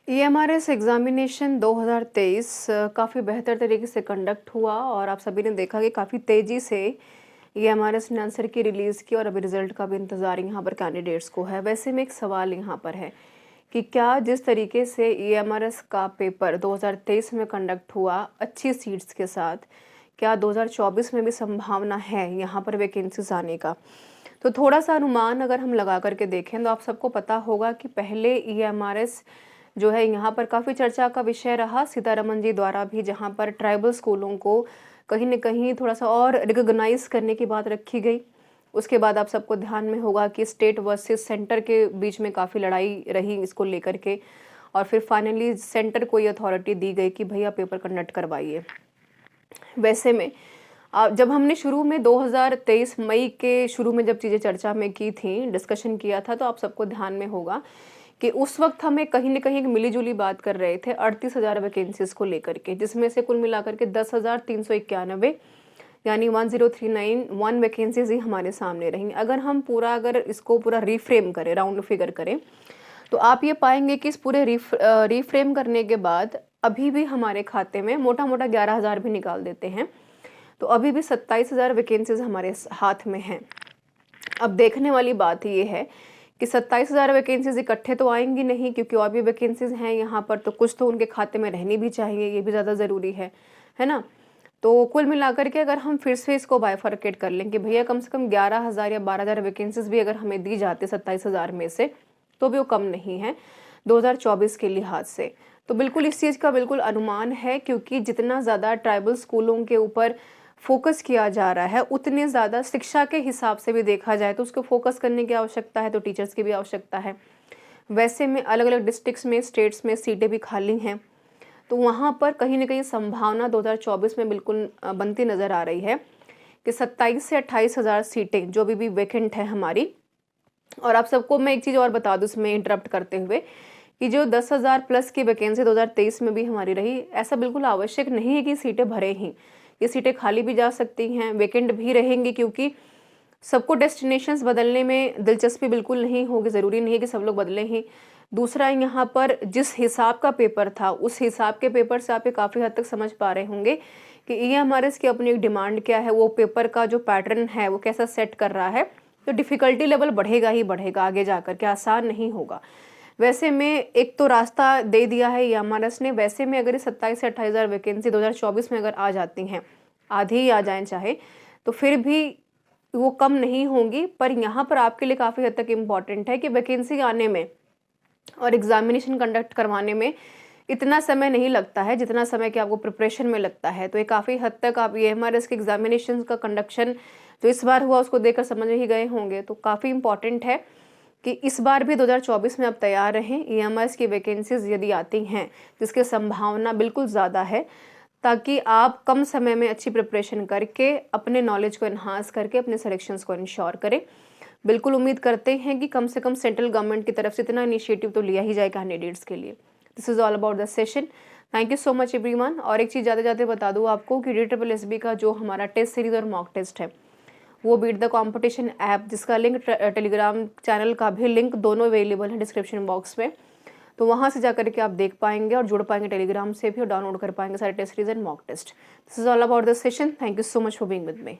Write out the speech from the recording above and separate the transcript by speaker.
Speaker 1: EMRS examination 2023 काफ़ी बेहतर तरीके से कंडक्ट हुआ और आप सभी ने देखा कि काफ़ी तेज़ी से ईएमआरएस ने आंसर की रिलीज़ की और अभी रिज़ल्ट का भी इंतज़ार यहाँ पर कैंडिडेट्स को है। वैसे में एक सवाल यहाँ पर है कि क्या जिस तरीके से ईएमआरएस का पेपर 2023 में कंडक्ट हुआ अच्छी सीट्स के साथ, क्या 2024 में भी संभावना है यहाँ पर वैकेंसीज आने का? तो थोड़ा सा अनुमान अगर हम लगा करके देखें तो आप सबको पता होगा कि पहले ईएमआरएस जो है यहाँ पर काफ़ी चर्चा का विषय रहा सीतारमन जी द्वारा भी, जहाँ पर ट्राइबल स्कूलों को कहीं न कहीं थोड़ा सा और रिकॉग्नाइज करने की बात रखी गई। उसके बाद आप सबको ध्यान में होगा कि स्टेट वर्सेस सेंटर के बीच में काफ़ी लड़ाई रही इसको लेकर के, और फिर फाइनली सेंटर को ये अथॉरिटी दी गई कि भैया पेपर कंडक्ट करवाइए। वैसे में जब हमने शुरू में 2023 मई के शुरू में जब चीज़ें चर्चा में की थी, डिस्कशन किया था, तो आप सबको ध्यान में होगा कि उस वक्त हमें कहीं न कहीं एक मिली-जुली बात कर रहे थे 38,000 वैकेंसीज़ को लेकर के, जिसमें से कुल मिलाकर के 10,391 यानी 10,391 वैकेंसीज़ ही हमारे सामने रहीं। अगर इसको पूरा रीफ्रेम करें, राउंड फिगर करें, तो आप ये पाएंगे कि इस पूरे रीफ्रेम करने के बाद अभी भी हमारे खाते में मोटा-मोटा 11,000 भी निकाल देते हैं, तो अभी भी 27,000 वैकेंसीज़ हमारे हाथ में हैं। अब देखने वाली बात ये है कि 27,000 वैकेंसीज़ इकट्ठे तो आएंगी नहीं, क्योंकि और भी वैकेंसीज़ हैं यहाँ पर, तो कुछ तो उनके खाते में रहनी भी चाहिए, ये भी ज़्यादा ज़रूरी है ना? तो कुल मिलाकर के अगर हम फिर से इसको बाइफरकेट कर लें कि भैया कम से कम 11,000 या 12,000 वैकेंसीज़ भी अगर हमें दी जाती 27,000 में से, तो भी वो कम नहीं है 2024 के लिहाज से। तो बिल्कुल इस चीज़ का बिल्कुल अनुमान है, क्योंकि जितना ज़्यादा ट्राइबल स्कूलों के ऊपर फोकस किया जा रहा है, उतने ज़्यादा शिक्षा के हिसाब से भी देखा जाए तो उसको फोकस करने की आवश्यकता है, तो टीचर्स की भी आवश्यकता है। वैसे में अलग-अलग डिस्ट्रिक्ट्स में, स्टेट्स में सीटें भी खाली हैं, तो वहाँ पर कहीं न कहीं संभावना 2024 में बिल्कुल बनती नज़र आ रही है कि 27 से 28,000 सीटें जो अभी भी वैकेंट है हमारी। और आप सबको मैं एक चीज़ और बता दूँ इसमें इंटरप्ट करते हुए, कि जो 10,000 प्लस की वैकेंसी 2023 में भी हमारी रही, ऐसा बिल्कुल आवश्यक नहीं है कि सीटें भरे ही। ये सीटें खाली भी जा सकती हैं, वैकेंट भी रहेंगी, क्योंकि सबको डेस्टिनेशंस बदलने में दिलचस्पी बिल्कुल नहीं होगी, ज़रूरी नहीं है कि सब लोग बदलें ही। दूसरा, यहाँ पर जिस हिसाब का पेपर था, उस हिसाब के पेपर से आप ये काफ़ी हद तक समझ पा रहे होंगे कि ईएमआरएस की अपनी एक डिमांड क्या है, वो पेपर का जो पैटर्न है वो कैसा सेट कर रहा है, तो डिफ़िकल्टी लेवल बढ़ेगा ही बढ़ेगा आगे जाकर के, आसान नहीं होगा। वैसे में एक तो रास्ता दे दिया है ईएमआरएस ने। वैसे में अगर ये 27 से 28,000 वैकेंसी 2024 में अगर आ जाती हैं, आधी ही आ जाएं चाहे, तो फिर भी वो कम नहीं होंगी। पर यहाँ पर आपके लिए काफ़ी हद तक इम्पॉर्टेंट है कि वैकेंसी आने में और एग्जामिनेशन कंडक्ट करवाने में इतना समय नहीं लगता है जितना समय कि आपको प्रिपरेशन में लगता है। तो ये काफ़ी हद तक आप ईएमआरएस के एग्जामिनेशन का कंडक्शन जो इस बार हुआ उसको देखकर समझ ही गए होंगे। तो काफ़ी इंपॉर्टेंट है कि इस बार भी 2024 में आप तैयार रहें। ईएमआरएस की वैकेंसीज यदि आती हैं, जिसकी संभावना बिल्कुल ज़्यादा है, ताकि आप कम समय में अच्छी प्रिपरेशन करके अपने नॉलेज को एनहांस करके अपने सिलेक्शंस को इंश्योर करें। बिल्कुल उम्मीद करते हैं कि कम से कम सेंट्रल गवर्नमेंट की तरफ से इतना इनिशिएटिव तो लिया ही जाए कैंडिडेट्स के लिए। This is all about the session. Thank you so much everyone. और एक चीज़ जाते जाते बता दूँ आपको कि DSSB का जो हमारा टेस्ट सीरीज़ और मॉक टेस्ट है, वो बीट द कॉम्पिटिशन ऐप, जिसका लिंक टेलीग्राम चैनल का भी लिंक दोनों अवेलेबल है डिस्क्रिप्शन बॉक्स में, तो वहाँ से जाकर के आप देख पाएंगे और जुड़ पाएंगे टेलीग्राम से भी, और डाउनलोड कर पाएंगे सारे test series and mock test. This is all about this session. Thank you so much for being with me.